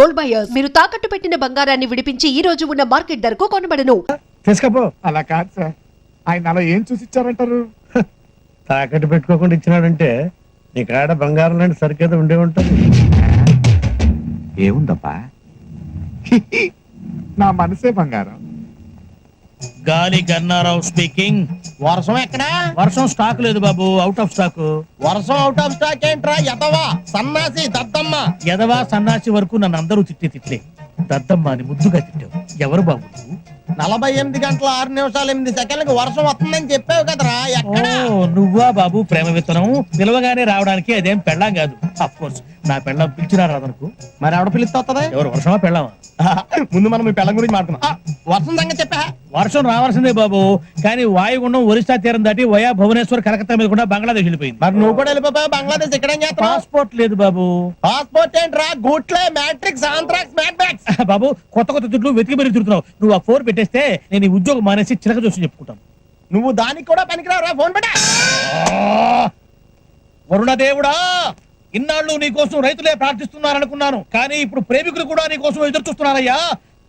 Gold buyers మీరు తాకట్టు పెట్టిన బంగారాన్ని విడిపించి ఈ రోజు ఉన్న మార్కెట్ ధరకు కొనబడను. తీసుకపో. అలా కాదు సార్, ఆయన అలా ఏం చూసి ఇచ్చారంటారు? తాకట్టు పెట్టుకోకుండా ఇచ్చినాడంటే నీ కాడ బంగారం లాంటి సరికేదో ఉండే ఉంటుంది. ఏముందబ్బా? నా మనసే బంగారం. గాలి గన్నారావు స్పీకింగ్. వర్షం ఎక్కడా? వర్షం స్టాక్ లేదు బాబు, అవుట్ ఆఫ్ స్టాక్. వర్షం అవుట్ ఆఫ్ స్టాక్ ఏంట్రా? ఎదవా సన్నాసి దద్దమ్మ. ఎదవా సన్నాసి వరకు నన్ను అందరూ తిట్టే దద్దమ్మ అని ముద్దుగా తిట్టావు. ఎవరు బాబు నువ్వు? 48 గంటల 6 నిమిషాలు 8 సెకండ్లకు వర్షం వస్తుందని చెప్పావు కదరా, ఎక్కడా? ఓ, నువ్వా బాబు ప్రేమ విత్తనం? పిలవగానే రావడానికి అదేం పెళ్ళాం కాదు. అఫ్ కోర్స్ నా పెళ్ళం పిలిచినా రాదనుకో. మరి ఆవిడ పిలిస్తే వస్తుందా? ఎవరు వర్షమా పెళ్ళామా? ముందు మనం మీ పెళ్ళం గురించి మాట్లాడుకున్నాం. వర్షం సంగతి చెప్పా. వర్షం రావాల్సిందే బాబు, కానీ వాయుగుండం ఒరిస్సా తీరం దాటి వయా భువనేశ్వర్ కలకత్తా మీద కూడా బంగ్లాదేశ్ వెళ్ళిపోయింది. మరి నువ్వు కూడా వెళ్ళిపోయావు బంగ్లాదేశ్. ఇక్కడ ఏం చేస్తావు? పాస్పోర్ట్ లేదు బాబు. పాస్పోర్ట్ ఏంట్రా? గూట్లే మ్యాట్రిక్స్ ఆంథ్రాక్స్ మ్యాట్రిక్స్. బాబు కొత్త కొత్త చుట్లు వెతికి మరీ తిరుగుతున్నావు. నువ్వు ఆ ఫోన్ పెట్టేస్తే నేను ఈ ఉద్యోగం మానేసి చిలక చూసి చెప్పుకుంటాను. నువ్వు దానికి కూడా పనికిరావురా, ఫోన్ పెట్టా. వరుణదేవుడా, ఇన్నాళ్ళు నీ కోసం రైతులే ప్రార్థిస్తున్నారనుకున్నాను, కానీ ఇప్పుడు ప్రేమికులు కూడా నీ కోసం ఎదురు చూస్తున్నారయ్యా.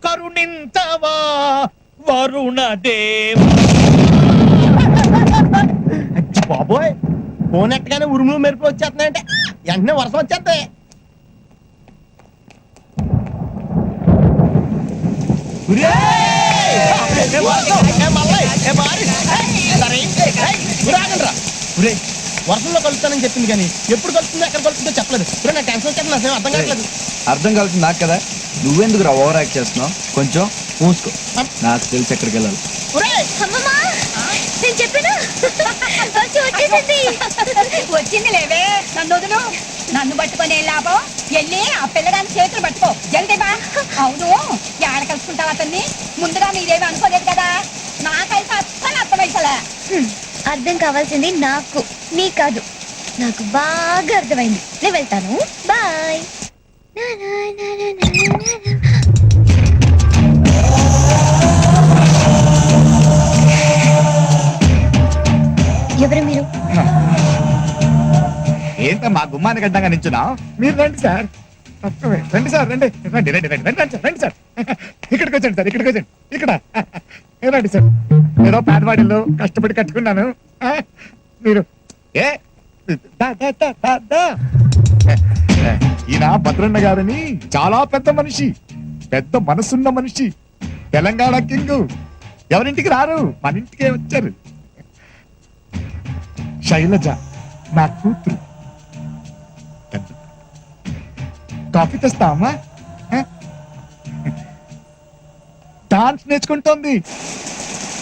కరుణించవా వరుణదేవ. బాబోయ్, ఫోన్ ఎట్టగానే ఉరుములు మెరుపులు వచ్చేస్తున్నాయంటే వెంటనే వర్షం వచ్చేస్తాయి. వర్షంలో కలుస్తానని చెప్పింది కానీ ఎప్పుడు కలుస్తుందో ఎక్కడ కలుస్తుందో చెప్పలేదు. ఇప్పుడు నా టెన్షన్ వచ్చేది, నాకు అర్థం కావట్లేదు. అర్థం కావాల్సింది నాకు కదా, నువ్వెందుకు రా ఓవర్ యాక్ట్ చేస్తున్నావు? కొంచెం మూసుకో, నాకు తెలిసి ఎక్కడికి వెళ్ళాలి. వచ్చింది లేవే, నన్ను వదులు. నన్ను పట్టుకొని లాభం, వెళ్ళి ఆ పిల్లగాని చేతులు పట్టుకో జల్దీ బా. అవును, ఏడ కలుసుకుంటావు అతన్ని? ముందుగా మీరేమి అనుకోలేదు కదా. నాకైతే అస్సలు అర్థమైసలే. అర్థం కావాల్సింది నాకు, నీ కాదు. నాకు బాగా అర్థమైంది. నేను వెళ్తాను, బాయ్. ఎవరు మీరు? ఏంటో మా గుమ్మానికి అడ్డంగా నించున్నా? మీరు రండి సార్, రండి సార్, రండి రండి రండి రండి రండి సార్, రండి సార్. ఇక్కడికి వచ్చండి సార్, ఇక్కడికి వచ్చండి. ఇక్కడ రండి సార్. ఏదో పేదవాడిలో కష్టపడి కట్టుకున్నాను. మీరు ఏ ఈయన భద్రన్న గారని చాలా పెద్ద మనిషి, పెద్ద మనసున్న మనిషి, తెలంగాణ కింగ్. ఎవరింటికి రారు, మన ఇంటికే వచ్చారు. శైలజ నా కూతురు. కాఫీ తెస్తామా? డాన్స్ నేర్చుకుంటోంది.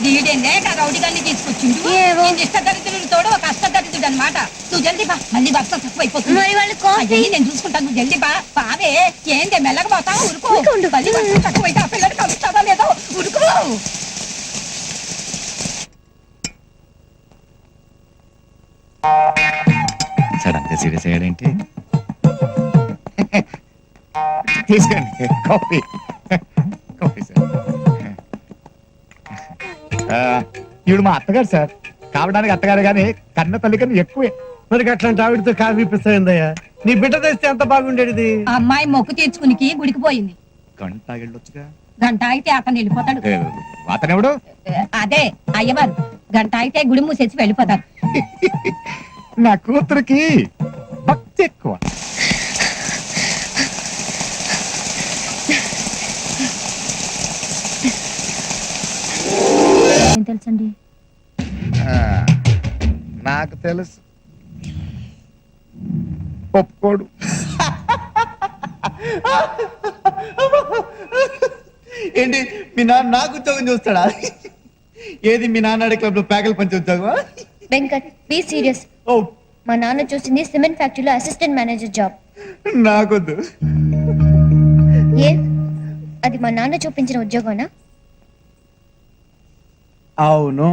వీడేనే రౌడిగాన్ని తీసుకొచ్చిండు. ఇష్టదరిద్రుడు తోడు ఒక అష్టదరిద్రుడు అనమాట. నువ్వు జల్దీ బా, మళ్ళీ భర్త తక్కువైపోతుంది. నేను చూసుకుంటాను, నువ్వు జల్దీ బా. బావే ఏంటి మెల్లగా పోతావు? ఉరుకు. మళ్ళీ భర్త తక్కువైతే ఆ పిల్లలు కలుస్తావా లేదో, ఉరుకు. సార్ అంతే సీరియస్ అయ్యాడేంటి? తీసుకోండి కాఫీ. Coffee sir. ఈవిడ మా అత్తగారు సార్. కావడానికి అత్తగారు కానీ కన్న తల్లి కన్నా ఎక్కువే. మరి అట్లాంటి ఆవిడతో కాఫీ ఇప్పిస్తాయిందయ్యా? నీ బిడ్డ తెస్తే ఎంత బాగుండేది. అమ్మాయి మొక్కు తీర్చుకునికి గుడికి పోయింది. గంట వెళ్ళొచ్చుగా. గంట అయితే అతను వెళ్ళిపోతాడు. అతనెవడు? అదే అయ్యవారు. గంట అయితే గుడి మూసేసి వెళ్ళిపోతారు. నా కూతురికి భక్తి ఎక్కువ. ఏం తెలుసండి? నాకు తెలుసు, ఒప్పుకోడు. ఏంటి మీ నాన్న నాకు ఉద్యోగం చూస్తాడా? ఏది మీ నాన్న క్లబ్ లో ప్యాకల్ పంచి ఉద్యోగమా? Venkat, be serious. ఓ, మా నాన్న చూసింది సిమెంట్ ఫ్యాక్టరీలో అసిస్టెంట్ మేనేజర్ జాబ్. నాకొద్దు. ఏ, అది మా నాన్న చూపించిన ఉద్యోగమా? అవును.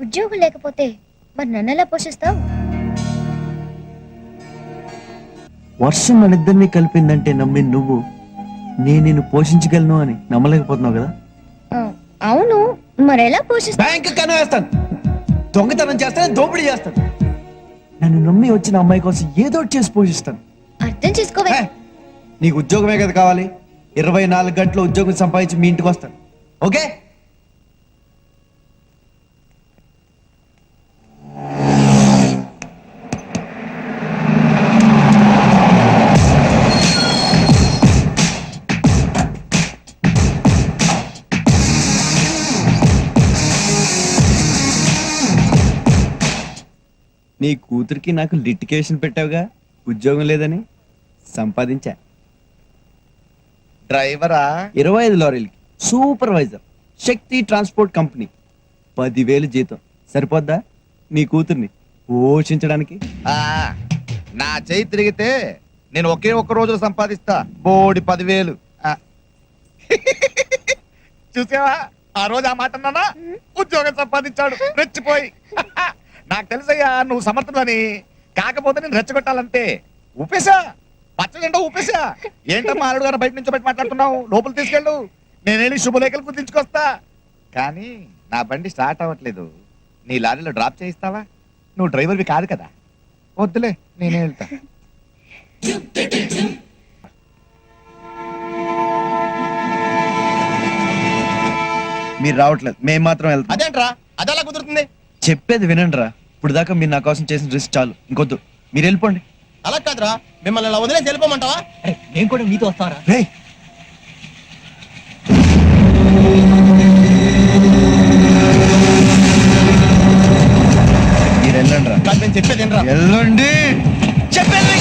ఉద్యోగం లేకపోతే మరి నన్ను ఎలా పోషిస్తావు? వర్షం మన ఇద్దరిని కలిపిందంటే నమ్మి నువ్వు నేను నిన్ను పోషించగలను అని నమ్మలేకపోతున్నావు కదా. అవును, మరి ఎలా పోషిస్తావు? బ్యాంక్ కన్నా వేస్తాను, దొంగతనం చేస్తాను, దోపిడీ చేస్తాను. నన్ను నమ్మి వచ్చిన అమ్మాయి కోసం ఏదో చేసి పోషిస్తాను. అర్థం చేసుకోవే. హే, నీకు ఉద్యోగమే కదా కావాలి. 24 గంటలు ఉద్యోగం సంపాదించి మీ ఇంటికి వస్తాను. ఓకే? నీ కూతురికి నాకు లిటికేషన్ పెట్టావుగా, ఉద్యోగం లేదని. సంపాదించా. డ్రైవరా 25 లారీలకి సూపర్వైజర్, శక్తి ట్రాన్స్పోర్ట్ కంపెనీ, 10,000 జీతం. సరిపోద్దా నీ కూతుర్ని పోషించడానికి? ఆ, నా చేయి తిరిగితే నేను ఒకే ఒక్క రోజులో సంపాదిస్తా బోడి 10,000. చూసావా ఆ రోజు ఆ మాట అన్నానా? ఉద్యోగం సంపాదించాడు రెచ్చిపోయి. నాకు తెలుసయ్యా నువ్వు సమర్థులని. కాకపోతే నేను రెచ్చగొట్టాలంతే. ఊపేశా, పచ్చజెండా ఊపేశా. ఏంటమ్మా అల్లుడు గారు బయట నుంచి బయట మాట్లాడుతున్నావు? లోపల తీసుకెళ్ళు, నేనేళ్ళి శుభలేఖలు గుర్తించుకొస్తా. కానీ నా బండి స్టార్ట్ అవ్వట్లేదు. నీ లారీలో డ్రాప్ చేయిస్తావా? నువ్వు డ్రైవర్వి కాదు కదా. వద్దులే, నేనే వెళ్తా. మీరు రావట్లేదు, మేము మాత్రం వెళ్తాం. అదేంట్రా అదెలా కుదురుతుంది? చెప్పేది వినండి రా. ఇప్పుడు దాకా మీరు నా కోసం చేసిన రిస్క్ చాలు, ఇంకొద్దు. మీరు వెళ్ళిపోండి. అలా కాదురా, మిమ్మల్ని అలా వదిలేసి వెళ్ళిపోమంటావా? నేను కూడా మీతో వస్తారా? రేయ్, మీరు వెళ్ళండి రా. కాదు, నేను చెప్పేది ఏంట్రా? వెళ్ళండి. చెప్పండి.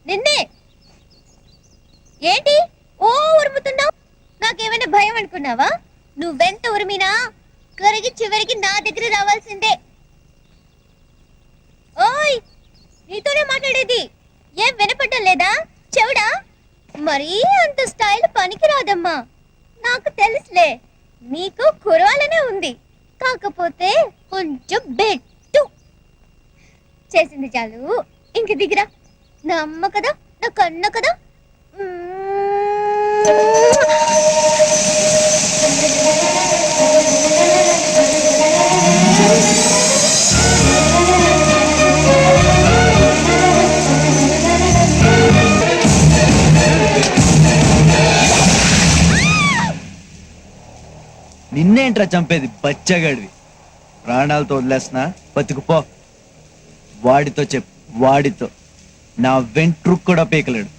నిన్నే ఏంటి ఓ ఉరుముతున్నావు? నాకేమైనా భయం అనుకున్నావా? నువ్వెంత ఉరిమినా కరిగి చివరికి నా దగ్గర రావాల్సిందే. ఓయ్, నీతోనే మాట్లాడేది. ఏం వినపడడం లేదా? చెవుడా? మరీ అంత స్టైల్ పనికి రాదమ్మా. నాకు తెలుసులే, నీకు కురవాలనే ఉంది. కాకపోతే కొంచెం బెట్టు చేసింది చాలు. ఇంక దిగిరా. నా అమ్మ కదా, నా కన్న కదా. నిన్నేంట్రా చంపేది బచ్చగాడివి? ప్రాణాలతో వదిలేస్తున్నా, బతుకుపో. వాడితో చెప్పు, వాడితో. నా వెంట్రుక్ కూడా పీకలేడు.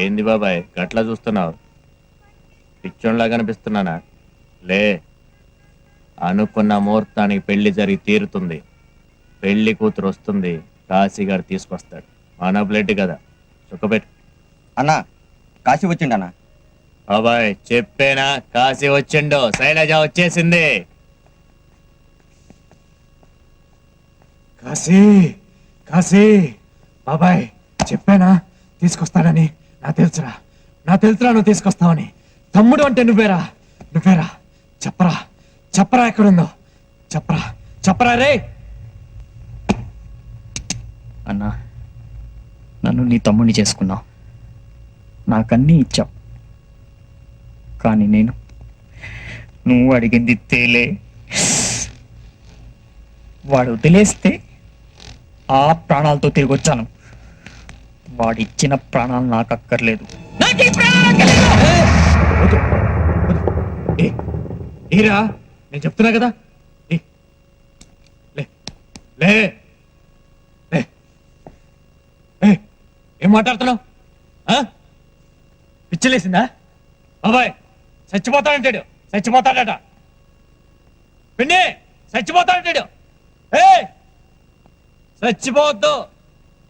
ఏంది బాబాయ్ గట్లా చూస్తున్నావు? పిచ్చోన్లా కనిపిస్తున్నానా? లే, అనుకున్న ముహూర్తానికి పెళ్లి జరిగి తీరుతుంది. పెళ్లి కూతురు వస్తుంది, కాశీగారు తీసుకొస్తాడు. మన బ్లడ్ కదా, చుక్కబెట్టు. అన్నా కాశీ వచ్చిండు అన్న. బాబాయ్ చెప్పేనా, కాశీ వచ్చిండు, శైలజ వచ్చేసింది. కాశీ కాశీ బాబాయ్ చెప్పానా తీసుకొస్తానని? నా తెలుసురా నువ్వు తీసుకొస్తావని. తమ్ముడు అంటే నువ్వేరా చెప్పరా ఎక్కడుందో చెప్పరా రే. అన్నా, నన్ను నీ తమ్ముడిని చేసుకున్నావు, నాకన్నీ ఇచ్చావు. కానీ నువ్వు అడిగింది తేలే. వాడు వదిలేస్తే ఆ ప్రాణాలతో తిరిగి వచ్చాను. వాడిచ్చిన ప్రాణాలు నాకు అక్కర్లేదు. ఏరా నేను చెప్తున్నా కదా. ఏం మాట్లాడుతున్నావు? పిచ్చలేసిందా? బాబాయ్ చచ్చిపోతాడట. పిన్ని చచ్చిపోతాడంటాడు. చచ్చిపోవద్దు,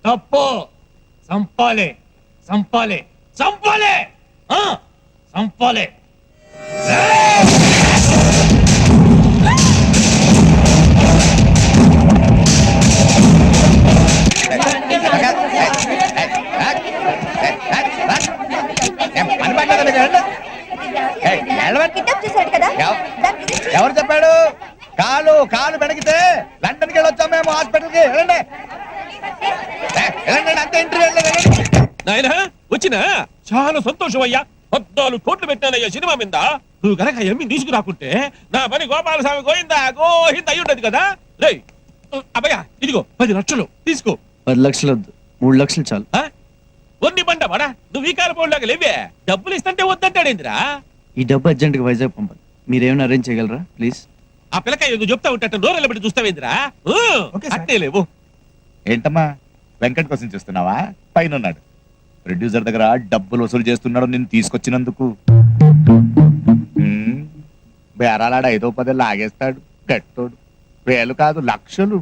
తప్పు. సంపాలి. ఎవరు చెప్పాడు? కాలు పెడిగితే లండన్కి వెళ్ళొచ్చాం మేము హాస్పిటల్కి. వెళ్ళండి అంతే. ఇంటర్వ్యూ నాయన వచ్చినా చాలా సంతోషం అయ్యా. 14 కోట్లు పెట్టానయ్యా సినిమా మీద. నువ్వు కనుక ఎమ్మి తీసుకురాకుంటే నా పని గోపాలస్వామి గోయిందా గోహింద అయి ఉండదు కదా. రేయ్ అబ్బయ్యా, ఇదిగో 10 లక్షలు తీసుకో. 10 లక్షలు వద్దు, 3 లక్షలు చాలు. ఒన్ని బండ వాడా, నువ్వు ఈ కాలపోలాగా లేవే. డబ్బులు ఇస్తుంటే వద్దంటాడేందిరా? ఈ డబ్బు అర్జెంట్గా వైజాగ్ పంపాలి. మీరేమైనా అరేంజ్ చేయగలరా ప్లీజ్? ఆ పిల్లకాయ ఎందుకు చెప్తా ఉంటా నోరెళ్ళ పెట్టి చూస్తావేందిరా? అట్టే లేవు. ఏంటమ్మా వెంకట్ కోసం చూస్తున్నావా? పైన ఉన్నాడు ప్రొడ్యూసర్ దగ్గర డబ్బులు వసూలు చేస్తున్నాడు నిన్ను తీసుకొచ్చినందుకు. బేరాలాడ 5-10 లాగేస్తాడు గట్టోడు. 1000 కాదు, లక్షలు.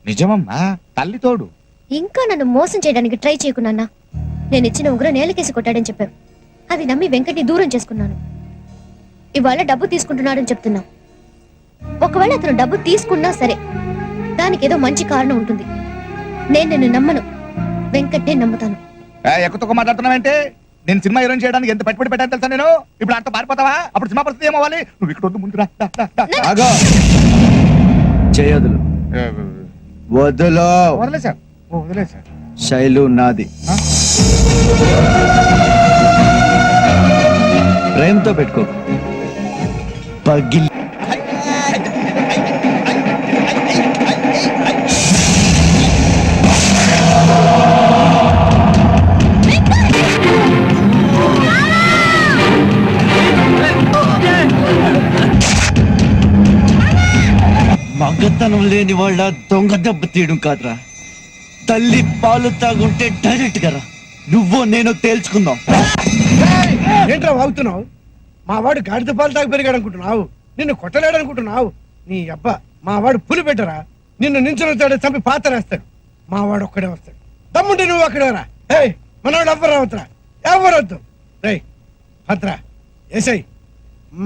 నిజమమ్మా, తల్లి తోడు. ఇంకా నన్ను మోసం చేయడానికి ట్రై చేయకున్నా. నేను ఇచ్చిన ఉంగరం నేలకేసి కొట్టాడని చెప్పావు. అది నమ్మి వెంకట్ని దూరం చేసుకున్నాను. ఇవాళ డబ్బు తీసుకుంటున్నాడని చెప్తున్నా. ఒకవేళ అతను డబ్బు తీసుకున్నా సరే, దానికి ఏదో మంచి కారణం ఉంటుంది. నేను నిన్ను నమ్మను, వెంకట్నే నమ్ముతాను. ఎక్కువ మాట్లాడుతున్నావంటే? నేను సినిమా హీరోయిన్ చేయడానికి ఎంత పెట్టుబడి పెట్టాను తెలుసా నేను? ఇప్పుడు అంత పారిపోతావా? అప్పుడు సినిమా పరిస్థితి ఏమవ్వాలి? నువ్వు ఇక్కడ వద్దు, ముందు రా. చేయదులు వదిలేసా. శైలు నాది. ప్రేమతో పెట్టుకో. పగిలి మగతనం లేని వాళ్ళ దొంగ దెబ్బ తీయడం కాదురా, తల్లి పాలు తాగుంటే డైరెక్ట్ గా రా. నువ్వు నేను తేల్చుకుందాం. ఏంట్రా వాగుతున్నావు? మా వాడు గాడిద పాలు తాగి పెరిగాడు అనుకుంటున్నావు? నిన్ను కొట్టలేడు అనుకుంటున్నావు? నీ అబ్బా, మా వాడు పులి పెట్టరా. నిన్ను నించుని చంపి పాతరేస్తాడు. మా వాడు ఒక్కడే వస్తాడు. తమ్ముంటే నువ్వు అక్కడే రా. మనవాడు ఎవ్వరు అవుతురా, ఎవరొద్దు. రే భద్రా, ఏసై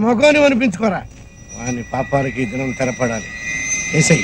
మగోని అనిపించుకోరా. వాని పాపాలకి దినం తెరపడాలి. ఏసై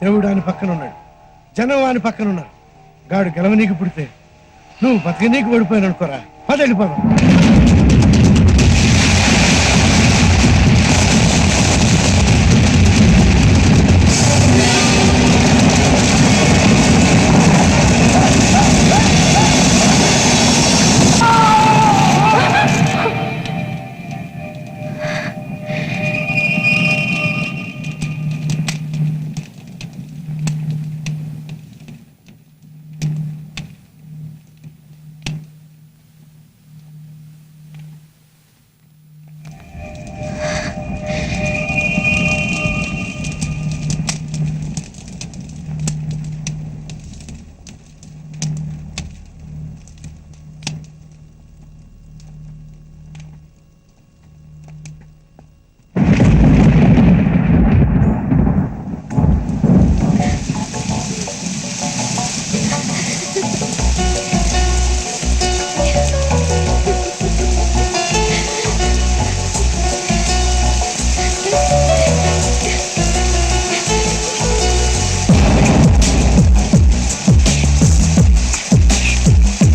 దేవుడు అని పక్కన ఉన్నాడు, జనం అని పక్కన ఉన్నారు. గాడు గెలవనీకి పుడితే నువ్వు బతకనీకి పడిపోయాను అనుకోరా. పది వెళ్ళిపోదాం.